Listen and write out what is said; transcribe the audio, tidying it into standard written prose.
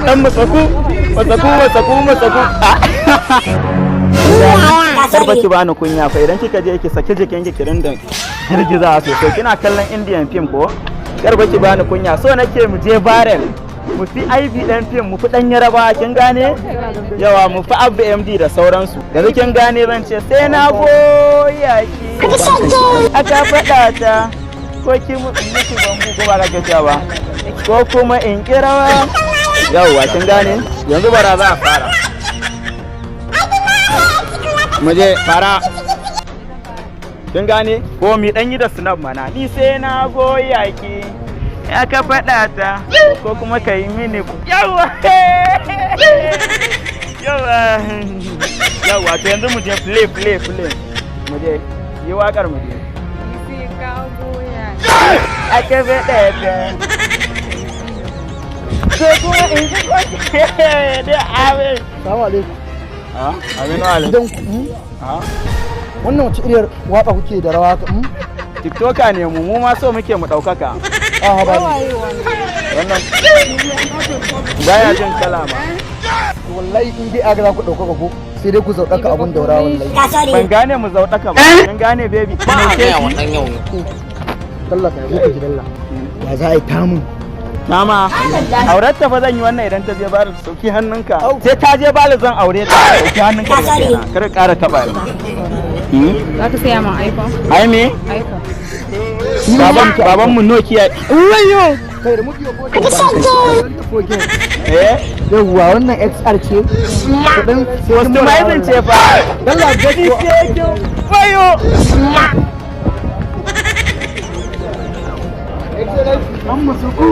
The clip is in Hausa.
Dan masaku. Karfa ki bani kunya fa idan kika je ki saki jikin ki kirin da girgiza sosai kina kallon Indian film ko? Karfa ki bani kunya so nake mu je barrel mu fi IB dan film mu fi dan Yaraba kin gane? Yawa mu fi Abba MD da sauransu. Yanzu kin gane zan ce sai na goya ki. Aka faɗa ta ko ki mu miki bambu ko ba ka ce ba. Ko kuma in kirawa. Yawa kin gane? Yanzu bara za a fara. Muje fara. Kin gane? Ko mi dan yi da snap mana. Ni sai na goya ki. Ya ka faɗa ta ko kuma ka yi mini yawa. Yawa to yanzu mu je play. Mu je yi waƙar mu je. Sai ka goya. Aka faɗa ta. Ko kuma in ji ko da awe. Assalamu alaikum. Aminu alaikum. Wannan wace iriyar waka kuke da rawa ka? TikToker ne mu ma so muke mu ɗaukaka. Ba Wannan baya jin kalama. wallahi in dai aga za ku ɗaukaka ko sai dai ku zaudaka abun daura wallahi. Ban gane mu zaudaka ba. Kin gane baby. Ba ga wannan yau. Allah ka yi ji dalla. Ya za a yi tamun. Mama, aurarta fa zan yi wannan idan ta je bari sauki hannunka. Sai ta je bari zan aure ta sauki hannunka. Kar ƙara taɓa ni. Za ka saya min iPhone? Ai me? iPhone. Baban mu Nokia. Wayo. Kai da muke ko da. Yawwa wannan XR ce. Kudin customizing ce fa. Dalla gadi ce. Wayo. Dan masaku.